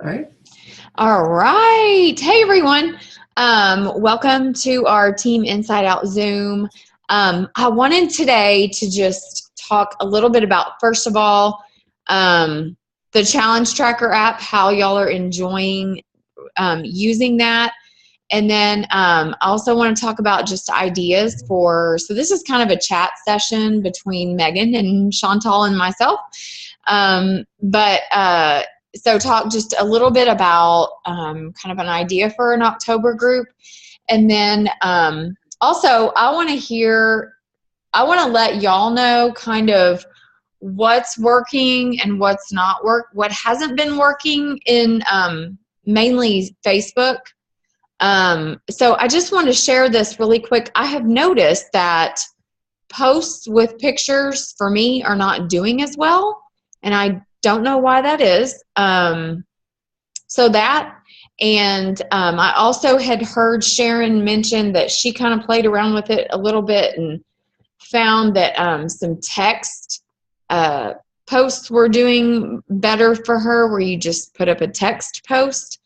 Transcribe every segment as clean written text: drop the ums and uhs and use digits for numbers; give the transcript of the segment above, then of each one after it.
All right. All right. Hey, everyone. Welcome to our Team Inside Out Zoom. I wanted today to just talk a little bit about, first of all, the Challenge Tracker app, how y'all are enjoying using that. And then I also want to talk about just ideas so this is kind of a chat session between Megan and Chantal and myself. So talk just a little bit about kind of an idea for an October group. And then also I want to let y'all know kind of what's working and what's not what hasn't been working in mainly Facebook. So I just want to share this really quick. I have noticed that posts with pictures for me are not doing as well, and I don't know why that is. I also had heard Sharon mention that she kind of played around with it a little bit and found that some text posts were doing better for her, where you just put up a text post.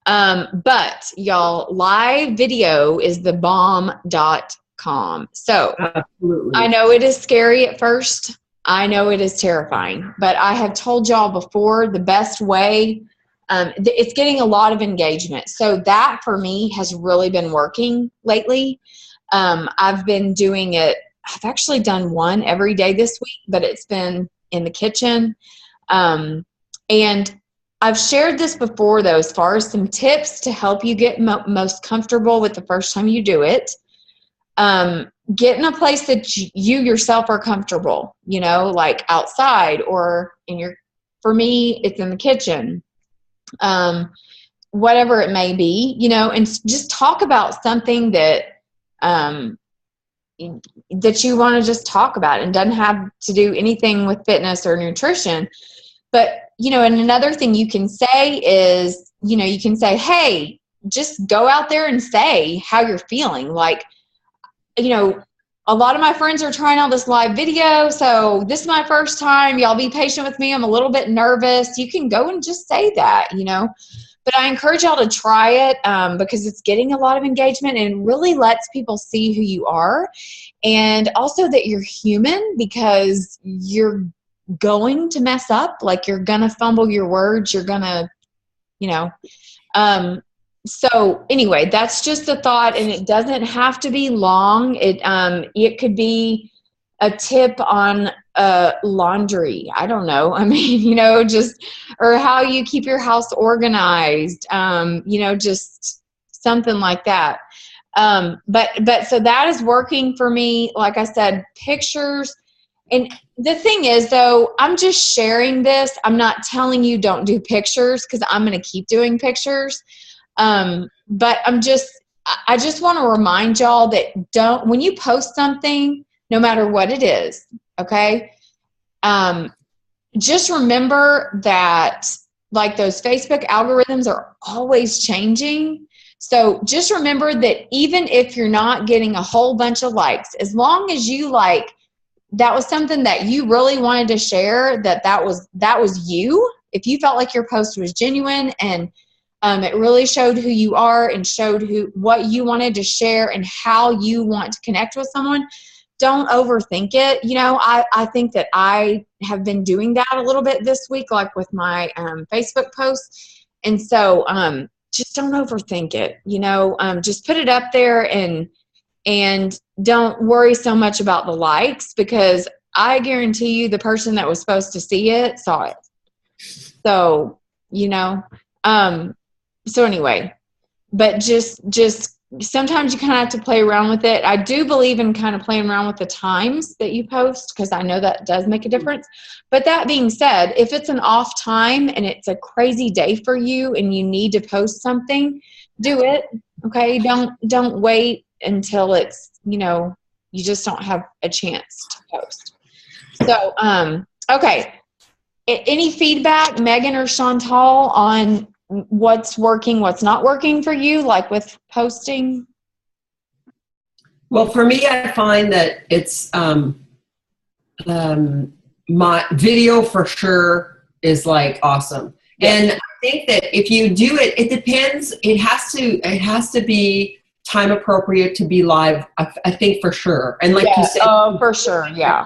But y'all, live video is the bomb.com. So Absolutely. I know it is scary at first. I know it is terrifying, but I have told y'all before the best way, it's getting a lot of engagement. So that for me has really been working lately. I've been doing it. I've actually done one every day this week, but it's been in the kitchen. And I've shared this before though, as far as some tips to help you get most comfortable with the first time you do it. Get in a place that you yourself are comfortable, like outside or for me, it's in the kitchen, whatever it may be, and just talk about something that you want to just talk about, and doesn't have to do anything with fitness or nutrition. But, and another thing you can say is, you can say, hey, just go out there and say how you're feeling. Like, a lot of my friends are trying out this live video, so this is my first time. Y'all be patient with me. I'm a little bit nervous. You can go and just say that, But I encourage y'all to try it because it's getting a lot of engagement and really lets people see who you are. And also that you're human, because you're going to mess up. Like, you're going to fumble your words. You're going to, So anyway, that's just a thought, and it doesn't have to be long. It could be a tip on laundry. I don't know. I mean, or how you keep your house organized. Just something like that. But so that is working for me. Like I said, pictures. And the thing is, though, I'm just sharing this. I'm not telling you don't do pictures, because I'm going to keep doing pictures. But I just want to remind y'all that when you post something, no matter what it is, okay, just remember that, like, those Facebook algorithms are always changing. So just remember that even if you're not getting a whole bunch of likes, as long as you that was something that you really wanted to share, that was you, if you felt like your post was genuine and it really showed who you are and showed what you wanted to share and how you want to connect with someone, don't overthink it. I think that I have been doing that a little bit this week, like with my Facebook posts. And so just don't overthink it. Just put it up there and don't worry so much about the likes, because I guarantee you the person that was supposed to see it saw it. So, so anyway, but just sometimes you kind of have to play around with it. I do believe in kind of playing around with the times that you post, because I know that does make a difference. But that being said, if it's an off time and it's a crazy day for you and you need to post something, do it. Okay. Don't wait until it's, you just don't have a chance to post. So, okay. Any feedback, Megan or Chantal, on what's working, what's not working for you, like with posting? Well, for me, I find that it's my video for sure is like awesome. Yes. And I think that if you do it, it depends. It has to be time appropriate to be live. I think for sure. And like you said, oh, for sure. Yeah.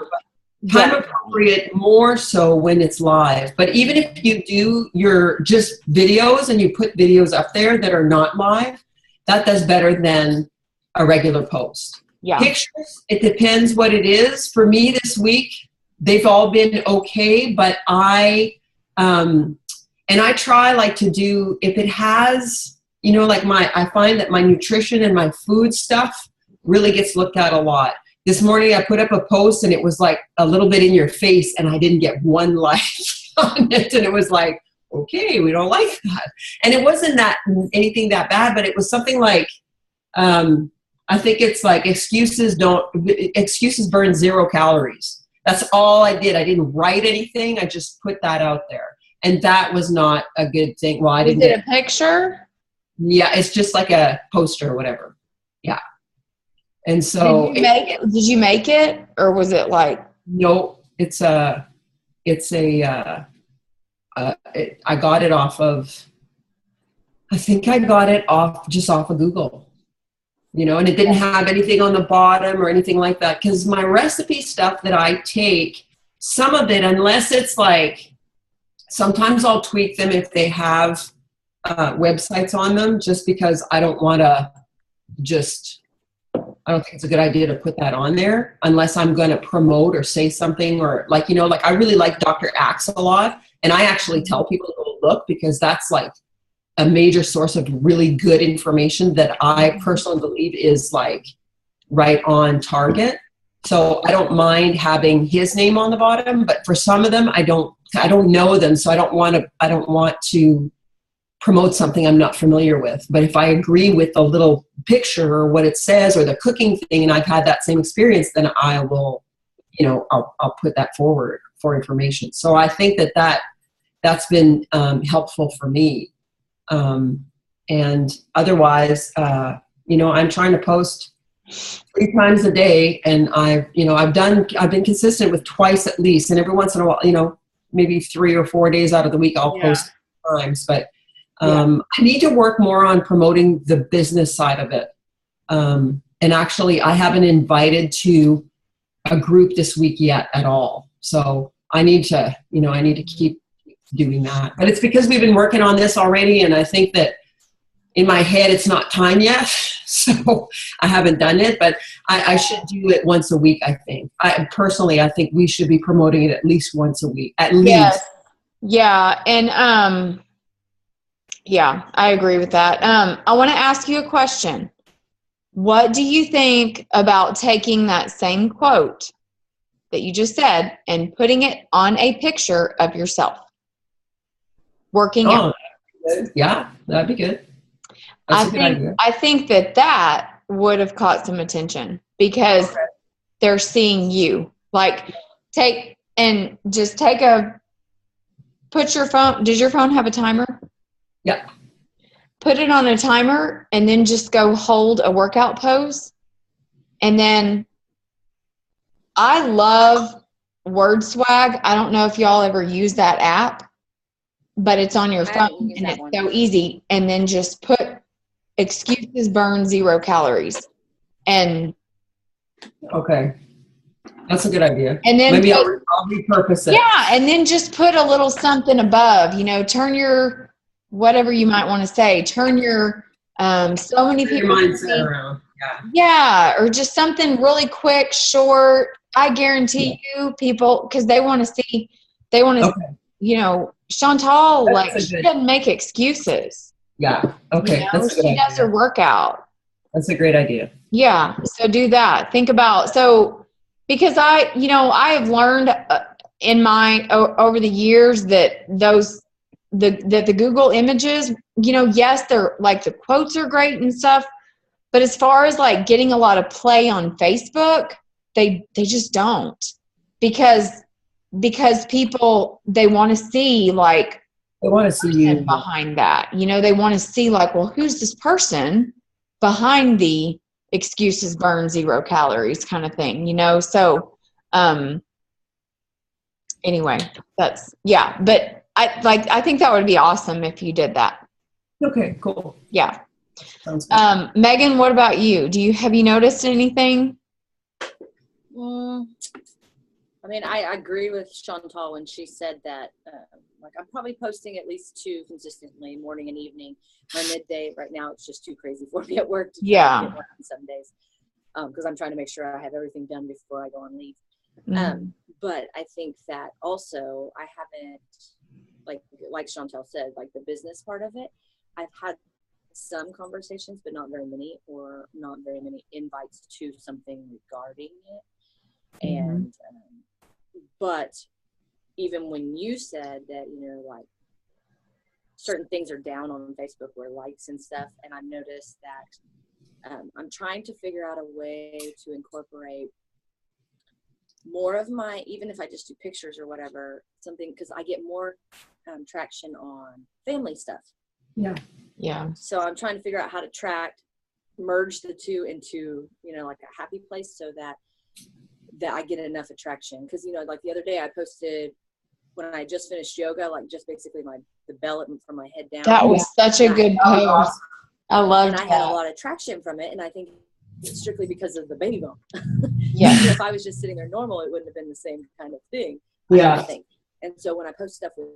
time appropriate more so when it's live. But even if you do your just videos and you put videos up there that are not live, that does better than a regular post. Yeah. Pictures, it depends what it is. For me this week, they've all been okay, but and I try like to do, if it has, you know, like I find that my nutrition and my food stuff really gets looked at a lot. This morning I put up a post and it was like a little bit in your face and I didn't get one like on it. And it was like, okay, we don't like that. And it wasn't that anything that bad, but it was something like, I think it's like excuses burn 0 calories. That's all I did. I didn't write anything. I just put that out there. And that was not a good thing. Well, I didn't. Is it a picture? Yeah, it's just like a poster or whatever. Yeah. And so did you make it or was it like? No, I got it off of, I think I got it off of Google, you know, and it didn't have anything on the bottom or anything like that. Cause my recipe stuff that I take, some of it, unless it's like, sometimes I'll tweak them if they have websites on them, just because I don't want to I don't think it's a good idea to put that on there unless I'm going to promote or say something or like, you know, like I really like Dr. Axe a lot. And I actually tell people to go look because that's like a major source of really good information that I personally believe is like right on target. So I don't mind having his name on the bottom, but for some of them, I don't know them. So I don't want to promote something I'm not familiar with. But if I agree with the little picture or what it says or the cooking thing, and I've had that same experience, then I will, you know, I'll put that forward for information. So I think that's been helpful for me. And otherwise, you know, I'm trying to post 3 times a day, and I've been consistent with twice at least. And every once in a while, you know, maybe 3 or 4 days out of the week, I'll post times, but I need to work more on promoting the business side of it. And actually I haven't invited to a group this week yet at all. So I need to keep doing that, but it's because we've been working on this already. And I think that in my head, it's not time yet. So I haven't done it, but I should do it once a week. I think I think we should be promoting it at least once a week, at least. Yeah. And, yeah, I agree with that. I want to ask you a question. What do you think about taking that same quote that you just said and putting it on a picture of yourself working out? Yeah, that'd be good. I think that would have caught some attention because they're seeing you. Like put your phone. Does your phone have a timer? Yeah. Put it on a timer and then just go hold a workout pose. And then I love Word Swag. I don't know if y'all ever use that app, but it's on your phone and it's so easy. And then just put excuses burn 0 calories. And okay. That's a good idea. And then maybe I'll repurpose it. Yeah. And then just put a little something above, you know, turn your, whatever you might want to say, turn your, so many people. Your mindset around. Yeah. Or just something really quick, short. I guarantee you people, cause they want to see, you know, Chantal, she doesn't make excuses. Yeah. Okay. You know, she does her workout. That's a great idea. Yeah. So do that. Think about, because I have learned over the years that the Google images, you know, yes, they're like the quotes are great and stuff, but as far as like getting a lot of play on Facebook, they just don't because people, they want to see you behind that, you know, they want to see like, well, who's this person behind the excuses burn 0 calories kind of thing, you know? So, anyway, but I think that would be awesome if you did that. Okay, cool. Yeah. Sounds good. Megan, what about you? Have you noticed anything? I mean, I agree with Chantal when she said that, like, I'm probably posting at least 2 consistently, morning and evening. My midday right now, it's just too crazy for me at work to get one on some days, because I'm trying to make sure I have everything done before I go on leave. But I think that also I haven't, like Chantal said, like the business part of it, I've had some conversations, but not very many, or not very many invites to something regarding it. And but even when you said that, you know, like certain things are down on Facebook where likes and stuff, and I've noticed that I'm trying to figure out a way to incorporate more of my, even if I just do pictures or whatever, something, because I get more traction on family stuff. Yeah. So I'm trying to figure out how to merge the two into, you know, like a happy place, so that I get enough attraction. Because, you know, like the other day I posted when I just finished yoga, like just basically the belly from my head down. That was such a good post. I loved that. And I had a lot of traction from it, and I think it's strictly because of the baby bump. Yeah. If I was just sitting there normal, it wouldn't have been the same kind of thing. Yeah. I think. And so when I post stuff with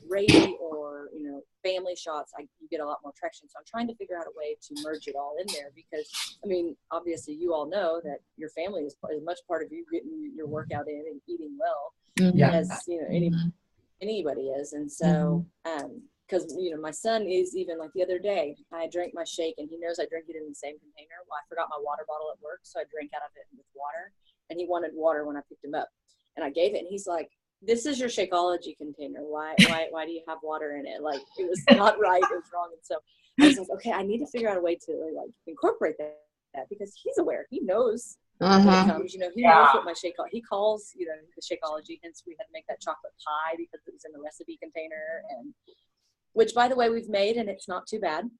Ray or, you know, family shots, you get a lot more traction. So I'm trying to figure out a way to merge it all in there, because, I mean, obviously you all know that your family is as much part of you getting your workout in and eating well as, you know, anybody is. And so, because, you know, my son is, even like the other day, I drank my shake, and he knows I drink it in the same container. Well, I forgot my water bottle at work, so I drank out of it with water, and he wanted water when I picked him up, and I gave it, and he's like, "This is your Shakeology container. Why do you have water in it?" Like, it was not right. It was wrong. And so I was like, okay, I need to figure out a way to like incorporate that, because he's aware. He knows when it comes. You know, he knows what my he calls, you know, the Shakeology. Hence, we had to make that chocolate pie because it was in the recipe container, and which, by the way, we've made, and it's not too bad.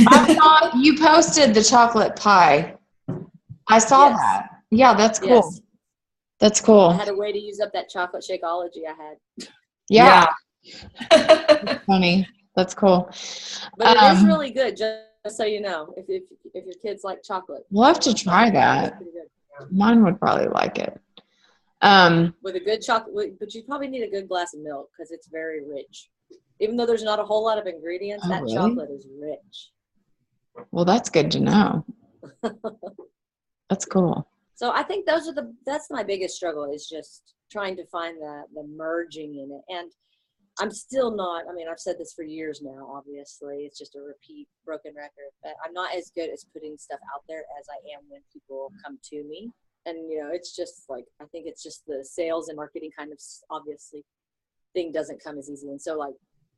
I saw you posted the chocolate pie. I saw that. Yeah, that's cool. Yes. That's cool. I had a way to use up that chocolate Shakeology I had. Yeah. Funny. That's cool. But it is really good, just so you know, if your kids like chocolate. We'll have to try that. Mine would probably like it. With a good chocolate, but you probably need a good glass of milk, because it's very rich. Even though there's not a whole lot of ingredients, that really? chocolate is rich. Well, that's good to know. That's cool. So I think that's my biggest struggle, is just trying to find the merging in it. And I'm still not, I mean, I've said this for years now, obviously, it's just a repeat broken record, but I'm not as good as putting stuff out there as I am when people come to me. And, you know, it's just like, I think it's just the sales and marketing kind of obviously thing doesn't come as easy. And so, like,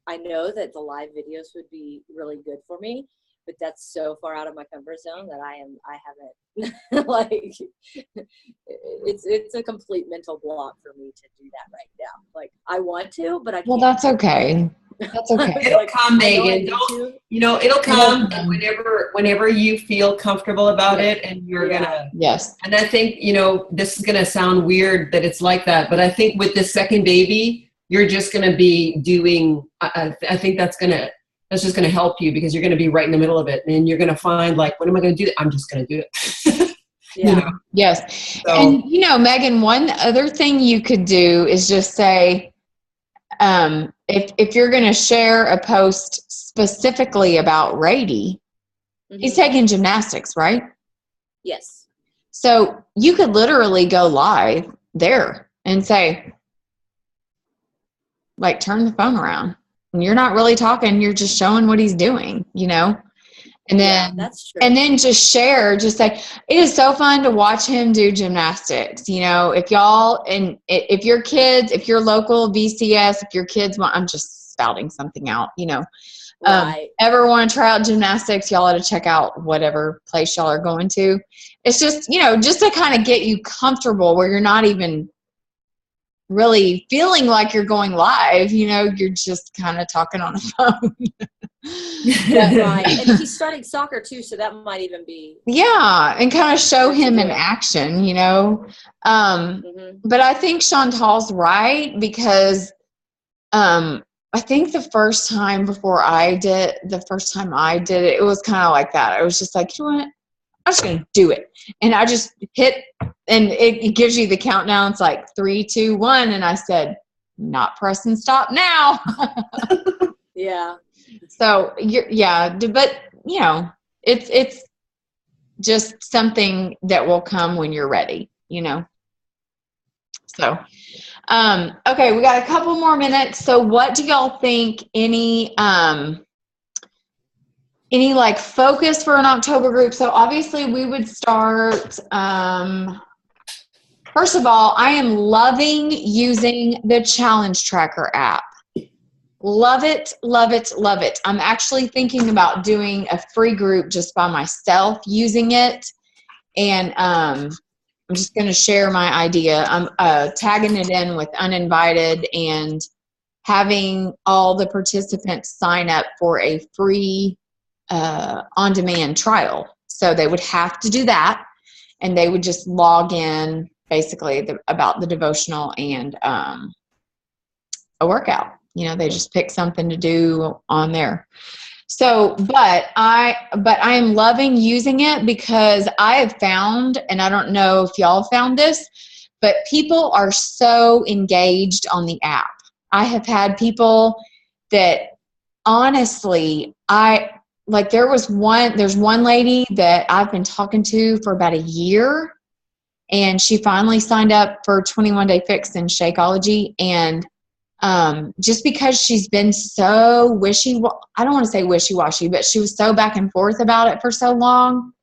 I know that the live videos would be really good for me, but that's so far out of my comfort zone that I haven't like, it's a complete mental block for me to do that right now. Like, I want to, but I can't. Well, that's okay. That's okay. It'll come, Megan. It'll come whenever you feel comfortable about it, and you're gonna. Yes. And I think, you know, this is gonna sound weird that it's like that, but I think with the second baby, you're just gonna be doing. I think that's just gonna help you, because you're gonna be right in the middle of it, and you're gonna find, like, what am I gonna do? I'm just gonna do it. You know? Yes. So, and, you know, Megan, one other thing you could do is just say, if you're going to share a post specifically about Rady, he's taking gymnastics, right? Yes. So you could literally go live there and say, like, turn the phone around. And you're not really talking, you're just showing what he's doing, you know? And then, that's true. And then just share, just say, it is so fun to watch him do gymnastics. You know, if y'all, and if your kids, if you're local VCS, if your kids want, I'm just spouting something out, you know, ever want to try out gymnastics, y'all ought to check out whatever place y'all are going to. It's just, you know, just to kind of get you comfortable where you're not even really feeling like you're going live, you know, you're just kind of talking on a phone. Right. And he's starting soccer too, so that might even be. Yeah, and kind of show him in action, you know. But I think Chantal's right, because I think the first time I did it, it was kind of like that. I was just like, you know what? I'm just going to do it. And I just hit, and it gives you the countdown. It's like 3, 2, 1. And I said, not pressing stop now. Yeah. So but you know, it's just something that will come when you're ready, you know? So, okay, we got a couple more minutes. So what do y'all think any like focus for an October group? So obviously we would start, first of all, I am loving using the Challenge Tracker app. Love it, love it, love it. I'm actually thinking about doing a free group just by myself using it. And I'm just going to share my idea. I'm tagging it in with uninvited and having all the participants sign up for a free on-demand trial. So they would have to do that, and they would just log in basically about the devotional and a workout. You know, they just pick something to do on there. So, but I am loving using it because I have found, and I don't know if y'all found this, but people are so engaged on the app. I have had people that honestly, there's one lady that I've been talking to for about a year, and she finally signed up for 21 Day Fix in Shakeology. And just because she's been so I don't want to say wishy-washy, but she was so back and forth about it for so long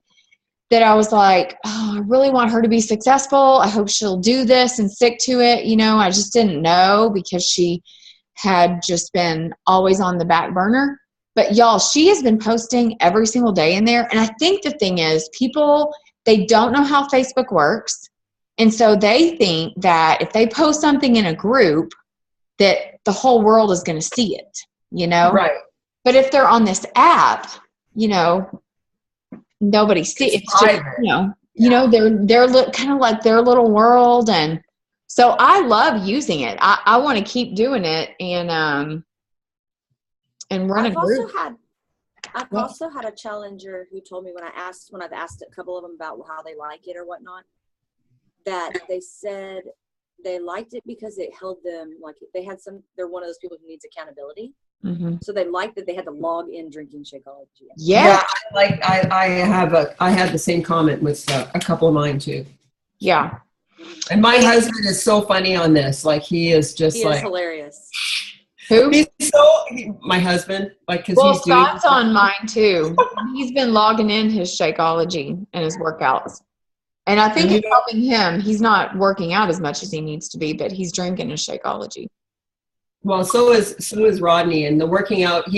that I was like, oh, I really want her to be successful. I hope she'll do this and stick to it. You know, I just didn't know because she had just been always on the back burner. But y'all, she has been posting every single day in there. And I think the thing is, people, they don't know how Facebook works. And so they think that if they post something in a group, that the whole world is going to see it, you know? Right. But if they're on this app, you know, nobody sees it. It's just, you know, they're kind of like their little world. And so I love using it. I want to keep doing it and run a group. I've also had a challenger who told me when I've asked a couple of them about how they like it or whatnot, that they said they liked it because it held them, like they're one of those people who needs accountability. Mm-hmm. So they liked that they had to log in drinking Shakeology. Yeah. I had the same comment with a couple of mine too. Yeah. And my husband is so funny on this. Like he is hilarious. Who? My husband. Scott's on mine too. He's been logging in his Shakeology and his workouts. And I think it's helping him. He's not working out as much as he needs to be, but he's drinking his Shakeology. Well, so is Rodney. And the working out,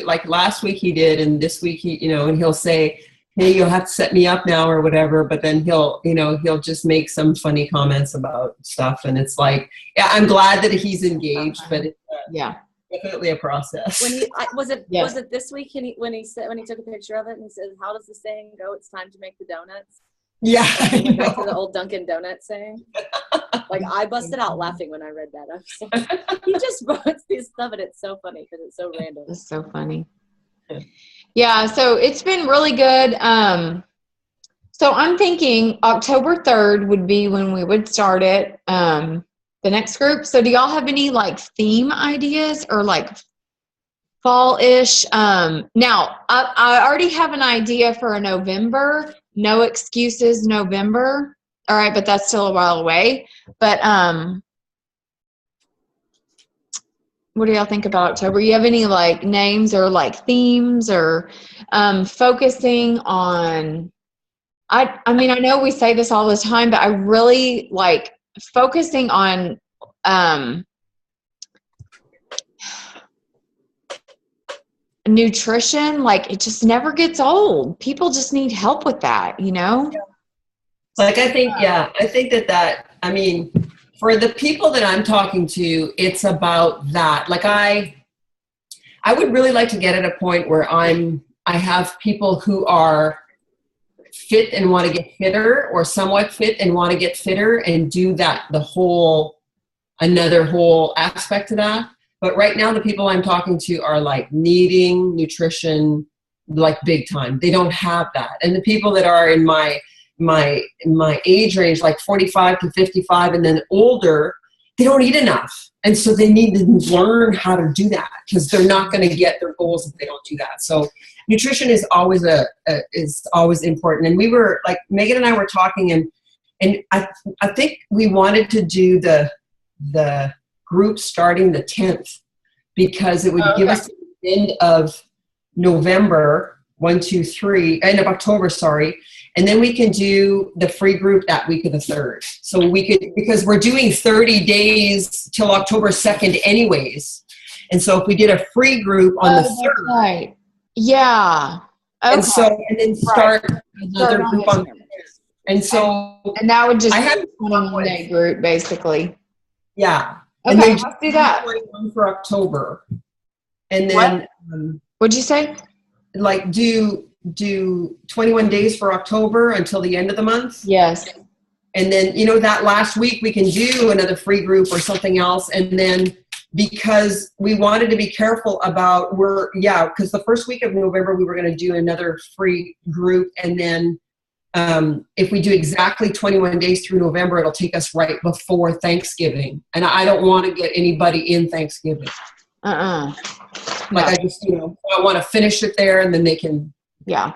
like last week he did, and this week and he'll say, hey, you'll have to set me up now or whatever. But then he'll just make some funny comments about stuff. And it's like, yeah, I'm glad that he's engaged, but it's definitely a process. Was it this week when he took a picture of it and he said, how does the saying go? It's time to make the donuts. Yeah, back to the old Dunkin' Donuts saying. Like I busted out laughing when I read that. I was like, he just wrote this stuff, and it's so funny because it's so random. It's so funny. Yeah, so it's been really good. So I'm thinking October 3rd would be when we would start it. The next group. So do y'all have any like theme ideas or like fall-ish? Now I already have an idea for a November. No Excuses November. All right, but that's still a while away. But what do y'all think about October? You have any like names or like themes or focusing on? I mean, I know we say this all the time, but I really like focusing on nutrition. Like it just never gets old. People just need help with that, you know? Like I think that I mean, for the people that I'm talking to, it's about that. Like I would really like to get at a point where I have people who are fit and want to get fitter, or somewhat fit and want to get fitter, and do that another whole aspect to that. But right now, the people I'm talking to are like needing nutrition, like big time. They don't have that. And the people that are in my age range, like 45 to 55 and then older, they don't eat enough. And so they need to learn how to do that, because they're not going to get their goals if they don't do that. So nutrition is always important. And we were like, Megan and I were talking, and I think we wanted to do the group starting the 10th, because it would give us the end of November, end of October, sorry. And then we can do the free group that week of the 3rd. So we could, because we're doing 30 days till October 2nd anyways. And so if we did a free group on the 3rd. Right. Yeah. Okay. And then start another group on the 5th. And so. And that would just be a 21-day group, basically. Yeah. Okay, let's do that. One for October. And then. What'd you say? Like do 21 days for October until the end of the month. Yes. And then, that last week we can do another free group or something else. And then, because we wanted to be careful about because the first week of November we were going to do another free group. And then if we do exactly 21 days through November, it'll take us right before Thanksgiving. And I don't want to get anybody in Thanksgiving. Like I just, I want to finish it there, and then they can. Yeah.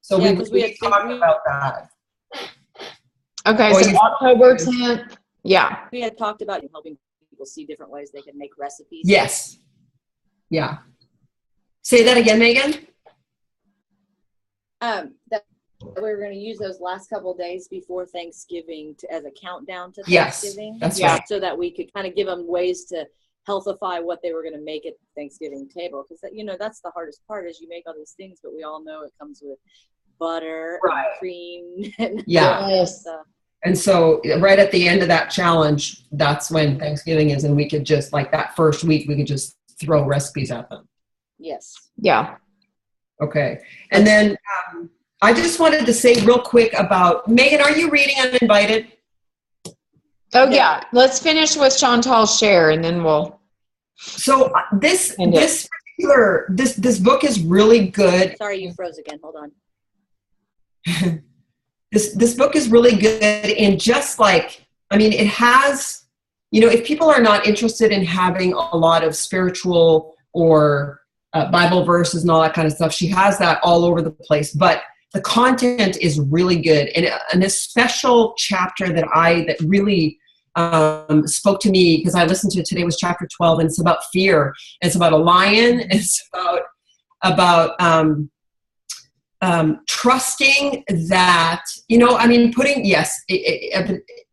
So we talked about that. Okay, so October 10th. Yeah. We had talked about helping people see different ways they can make recipes. Yes. Yeah. Say that again, Megan. That we were going to use those last couple of days before Thanksgiving as a countdown to Thanksgiving. Yes, that's right. So that we could kind of give them ways to healthify what they were going to make at the Thanksgiving table, because that's the hardest part, is you make all these things, but we all know it comes with butter and cream and stuff. And so right at the end of that challenge, that's when Thanksgiving is, and we could just, like that first week, we could just throw recipes at them. Yes. Yeah. Okay. And then I just wanted to say real quick about, Megan, are you reading Uninvited? Oh yeah. Let's finish with Chantal's share, and then we'll. So this book is really good. Sorry, you froze again. Hold on. This book is really good, and just like, it has, if people are not interested in having a lot of spiritual or Bible verses and all that kind of stuff, she has that all over the place. But the content is really good, and a special chapter that really spoke to me, because I listened to it today, was chapter 12, and it's about fear. It's about a lion. It's about trusting that,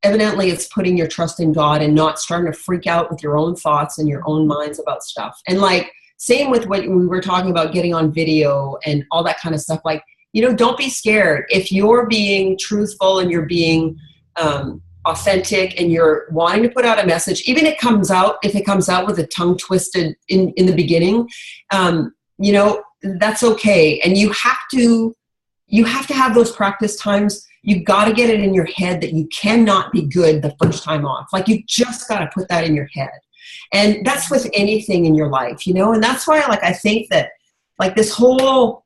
evidently it's putting your trust in God and not starting to freak out with your own thoughts and your own minds about stuff. And like, same with what we were talking about, getting on video and all that kind of stuff. Like, don't be scared. If you're being truthful and you're being authentic and you're wanting to put out a message, even if it comes out with a tongue twisted in the beginning, that's okay. And you have to have those practice times. You've got to get it in your head that you cannot be good the first time off. Like, you just got to put that in your head. And that's with anything in your life, and that's why, like, I think that, like, this whole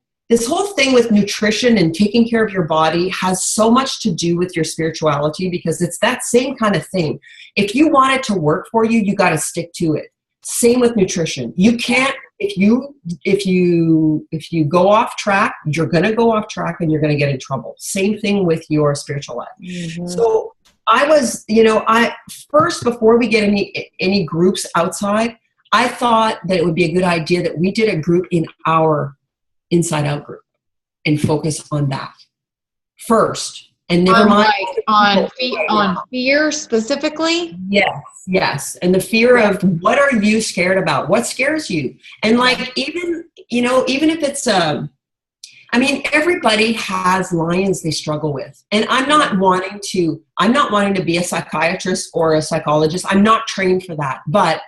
thing with nutrition and taking care of your body has so much to do with your spirituality, because it's that same kind of thing. If you want it to work for you, you got to stick to it. Same with nutrition. You can't, if you go off track, you're going to go off track and you're going to get in trouble. Same thing with your spiritual life. Mm-hmm. So I was, first, before we get any groups outside, I thought that it would be a good idea that we did a group in our Inside Out group and focus on that first, and never mind on fear specifically. Yes, and the fear of, what are you scared about? What scares you? And like, even if it's everybody has lions they struggle with, and I'm not wanting to be a psychiatrist or a psychologist. I'm not trained for that, but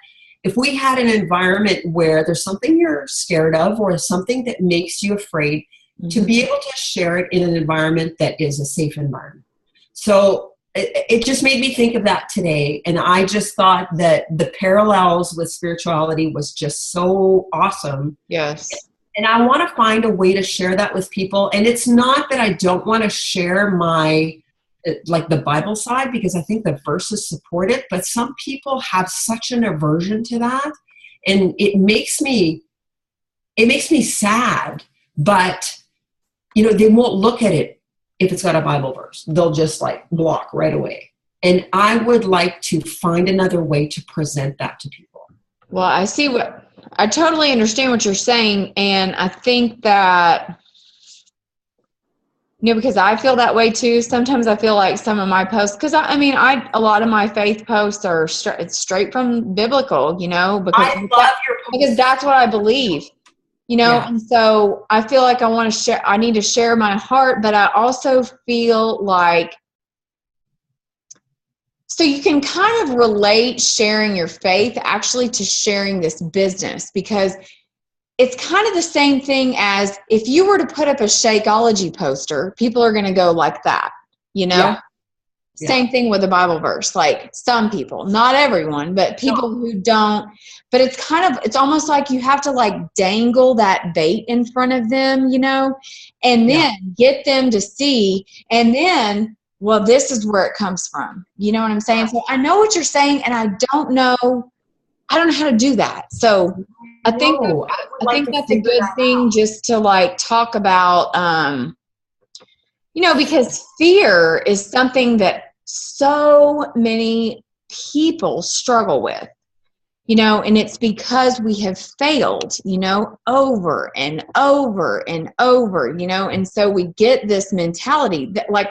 if we had an environment where there's something you're scared of or something that makes you afraid, to be able to share it in an environment that is a safe environment. So it just made me think of that today. And I just thought that the parallels with spirituality was just so awesome. Yes. And I want to find a way to share that with people. And it's not that I don't want to share my, like the Bible side, because I think the verses support it, but some people have such an aversion to that. And it makes me sad, but they won't look at it if it's got a Bible verse. They'll just like block right away. And I would like to find another way to present that to people. Well, I totally understand what you're saying. And I think that, because I feel that way too. Sometimes I feel like some of my posts, because a lot of my faith posts are straight from biblical, because I love your posts. Because that's what I believe, Yeah. And so I feel like I need to share my heart, but I also feel like, so you can kind of relate sharing your faith actually to sharing this business, because it's kind of the same thing as if you were to put up a Shakeology poster, people are going to go like that, Yeah. Same thing with a Bible verse, like some people, not everyone, but people who don't, but it's almost like you have to like dangle that bait in front of them, and then get them to see, and then, well, this is where it comes from. You know what I'm saying? So I know what you're saying, and I don't know how to do that. So I think that's a good thing just to like talk about, because fear is something that so many people struggle with, and it's because we have failed, over and over and over, and so we get this mentality that, like,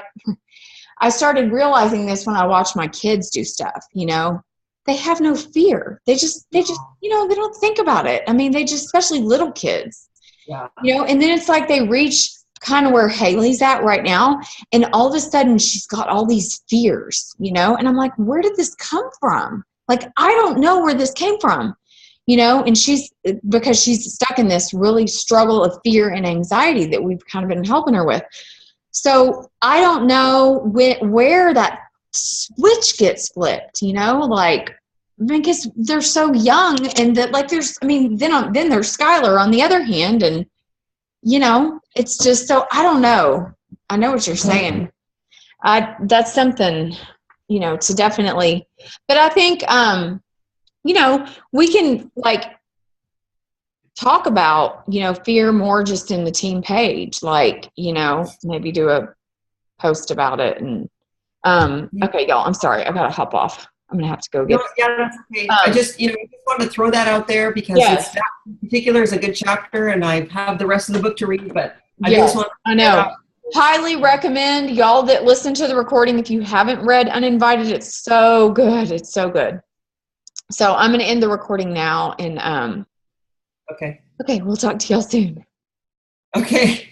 I started realizing this when I watch my kids do stuff, they have no fear. They just, they don't think about it. They just, especially little kids, and then it's like they reach kind of where Haley's at right now. And all of a sudden she's got all these fears, and I'm like, where did this come from? Like, I don't know where this came from, and because she's stuck in this really struggle of fear and anxiety that we've kind of been helping her with. So I don't know where that switch gets flipped, like, because they're so young, and that, like, then there's Skylar on the other hand, and it's just, so I don't know. I know what you're saying. That's something, to definitely, but I think, we can like talk about, fear more just in the team page, like, maybe do a post about it. And, okay, y'all, I'm sorry. I gotta hop off. I'm gonna have to go get. That's okay. I just wanted to throw that out there because Yes. that in particular is a good chapter, and I have the rest of the book to read. But I know. Highly recommend y'all that listen to the recording. If you haven't read Uninvited, it's so good. It's so good. So I'm gonna end the recording now, and Okay. Okay, we'll talk to y'all soon. Okay.